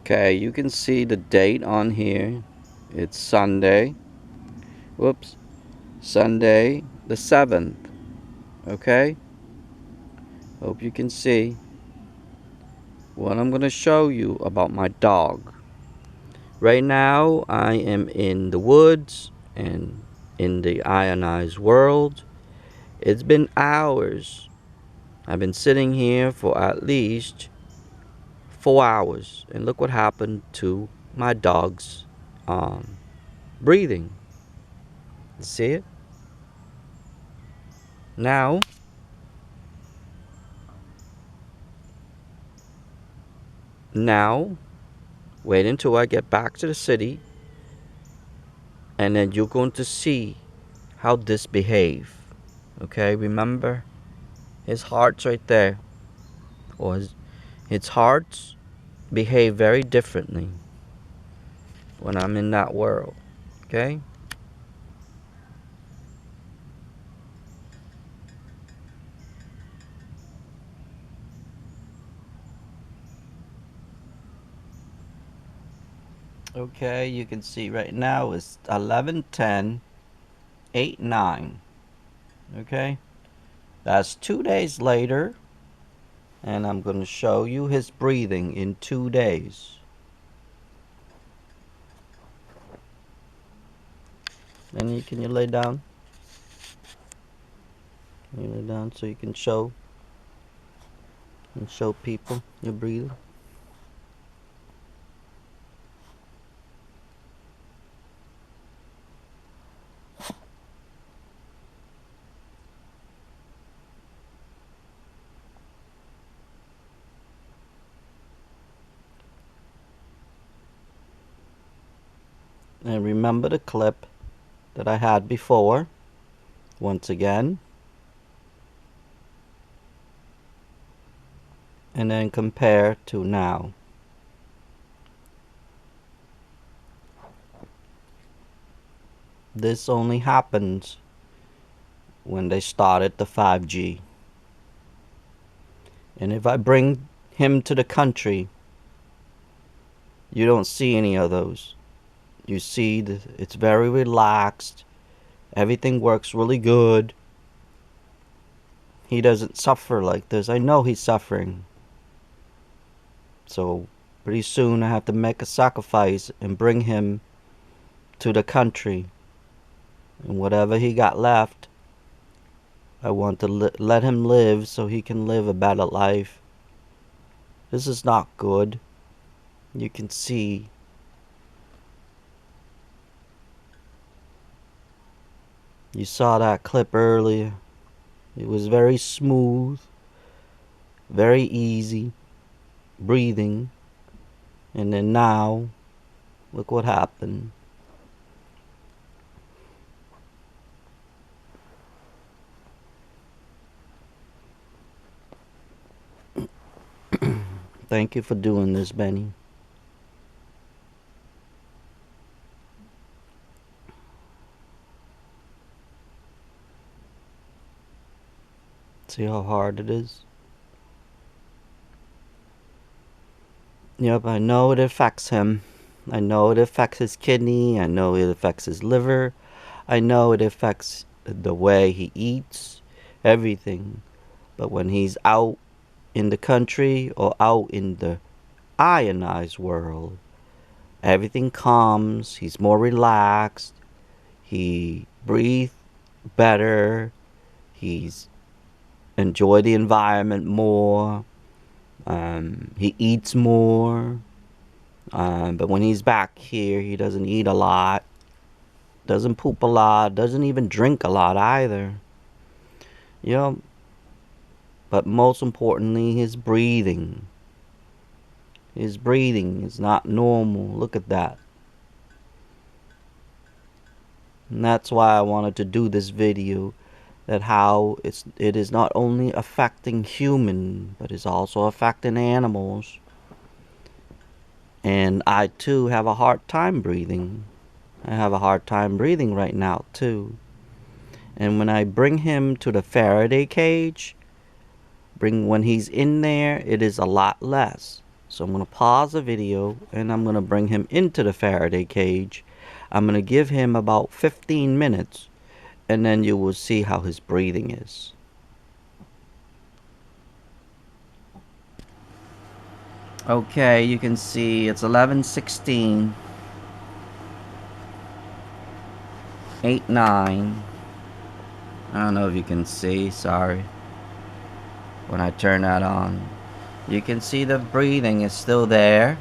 Okay, you can see the date on here. It's Sunday. Whoops. Sunday the 7th. Okay? Hope you can see what I'm going to show you about my dog. Right now, I am in the woods and in the ionized world. It's been hours. I've been sitting here for at least 4 hours. And look what happened to my dog's breathing. See it? Now, now, wait until I get back to the city, and then you're going to see how this behave. Okay, remember his heart's right there, or his hearts behave very differently when I'm in that world. Okay. Okay, you can see right now it's 11:10:89. Okay, that's 2 days later, and I'm going to show you his breathing in 2 days. Then you lay down. You lay down so you can show people your breathing. And remember the clip that I had before. Once again. And then compare to now. This only happens when they started the 5G. And if I bring him to the country, you don't see any of those. You see it's very relaxed. Everything works really good. He doesn't suffer like this. I know he's suffering. So pretty soon I have to make a sacrifice and bring him to the country. And whatever he got left, I want to let him live so he can live a better life. This is not good. You can see you saw that clip earlier. It was very smooth, very easy breathing, and then now look what happened. Thank you for doing this, Benny. See how hard it is? Yep, I know it affects him. I know it affects his kidney. I know it affects his liver. I know it affects the way he eats, everything. But when he's out in the country or out in the ionized world, everything calms. He's more relaxed. He breathes better. He's enjoy the environment more. He eats more. But when he's back here, he doesn't eat a lot. Doesn't poop a lot. Doesn't even drink a lot either. You know, but most importantly, his breathing. His breathing is not normal. Look at that. And that's why I wanted to do this video, that how it is not only affecting human, but is also affecting animals. And I too have a hard time breathing. I have a hard time breathing right now too. And when I bring him to the Faraday cage, when he's in there, it is a lot less. So I'm going to pause the video and I'm going to bring him into the Faraday cage. I'm going to give him about 15 minutes and then you will see how his breathing is. Okay, you can see it's 11:16, 8:09. I don't know if you can see, sorry. When I turn that on, you can see the breathing is still there.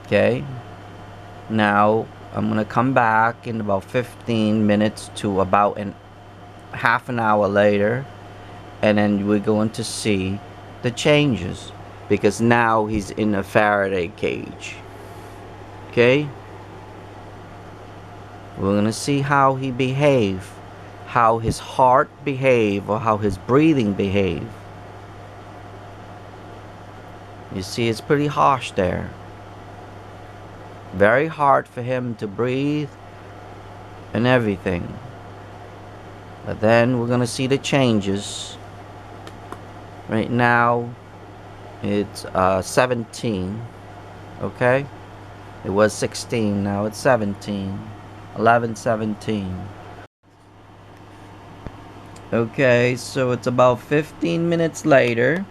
Okay, now I'm gonna come back in about 15 minutes to about half an hour later, and then we're going to see the changes because now he's in a Faraday cage. Okay, we're gonna see how he behave, how his heart behave, or how his breathing behave. You see, it's pretty harsh there. Very hard for him to breathe and everything. But then we're gonna see the changes. Right now it's 17. Okay, it was 16, now it's 17. 11:17. Okay, so it's about 15 minutes later.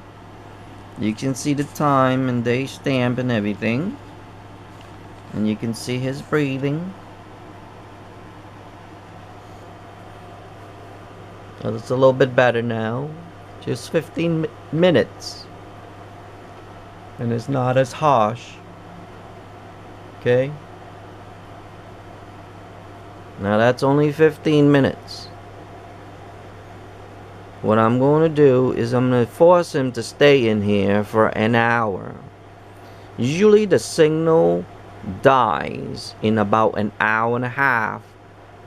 You can see the time and day stamp and everything, and you can see his breathing. Well, it's a little bit better now. Just 15 minutes. And it's not as harsh. Okay? Now that's only 15 minutes. What I'm going to do is I'm going to force him to stay in here for an hour. Usually the signal dies in about an hour and a half.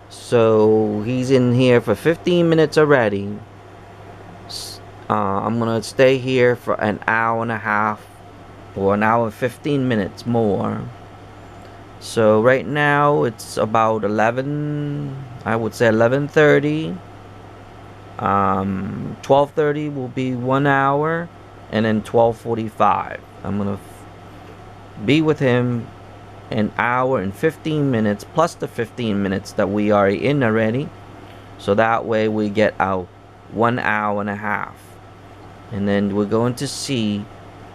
So he's in here for 15 minutes already. I'm gonna stay here for an hour and a half or an hour and 15 minutes more. So right now it's about 11, I would say 11:30. 12:30 will be 1 hour, and then 12:45 I'm gonna be with him an hour and 15 minutes plus the 15 minutes that we are in already. So that way we get out 1 hour and a half. And then we're going to see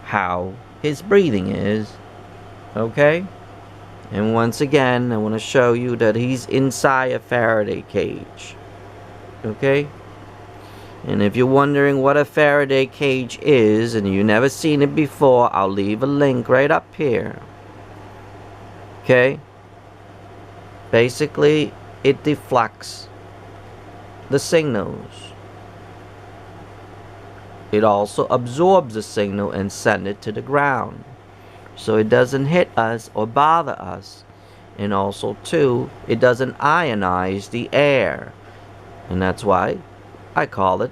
how his breathing is. Okay? And once again, I want to show you that he's inside a Faraday cage. Okay? And if you're wondering what a Faraday cage is and you've never seen it before, I'll leave a link right up here. Okay? Basically, it deflects the signals. It also absorbs the signal and sends it to the ground. So it doesn't hit us or bother us. And also, too, it doesn't ionize the air. And that's why I call it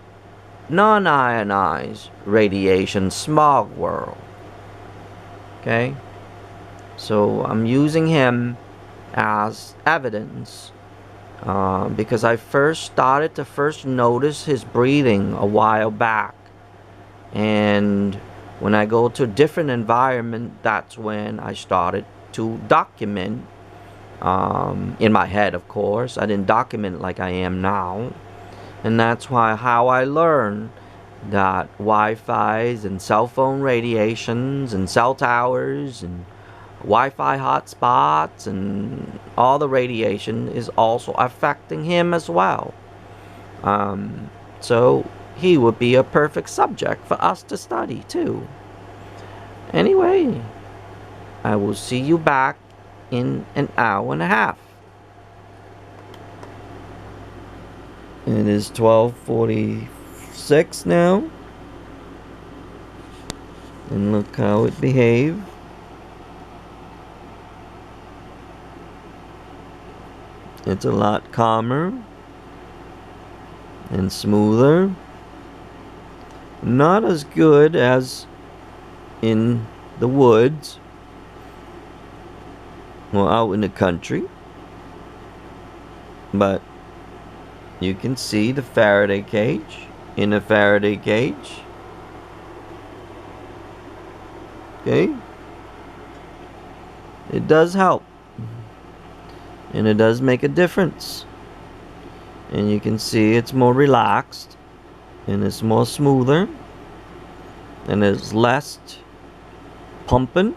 non-ionized radiation smog world. Okay? So I'm using him as evidence because I started to notice his breathing a while back. And when I go to a different environment, that's when I started to document in my head, of course. I didn't document like I am now. And that's how I learned that Wi-Fi's and cell phone radiations and cell towers and Wi-Fi hotspots and all the radiation is also affecting him as well. So he would be a perfect subject for us to study too. Anyway, I will see you back in an hour and a half. It is 12:46 now. And look how it behaved. It's a lot calmer and smoother. Not as good as in the woods or out in the country. But you can see the Faraday cage in a Faraday cage. Okay? It does help. And it does make a difference. And you can see it's more relaxed. And it's more smoother. And there's less pumping.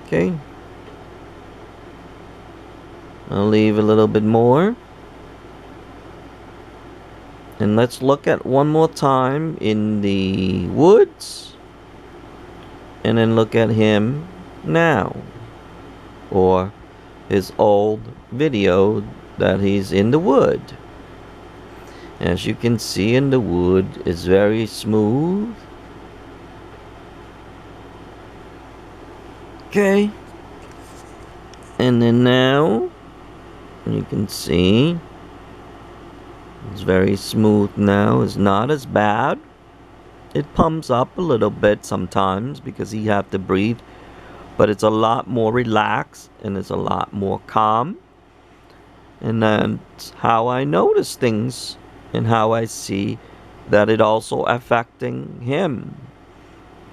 Okay. I'll leave a little bit more. And let's look at one more time in the woods. And then look at him now. Or his old video that he's in the wood. As you can see, in the wood is very smooth. Okay. And then now you can see it's very smooth now. It's not as bad. It pumps up a little bit sometimes because you have to breathe, but it's a lot more relaxed and it's a lot more calm. And that's how I notice things and how I see that it also affecting him.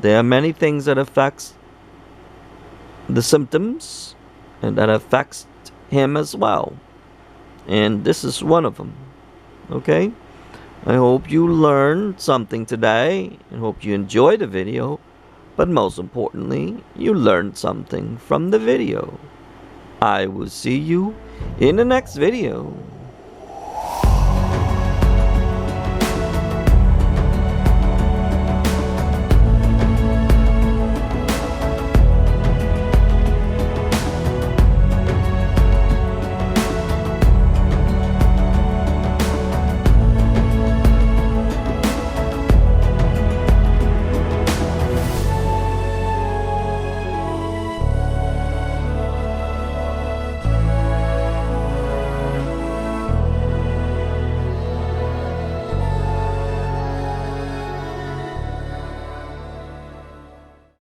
There are many things that affects the symptoms and that affects him as well. And this is one of them. Okay? I hope you learned something today and hope you enjoyed the video. But most importantly, you learned something from the video. I will see you in the next video.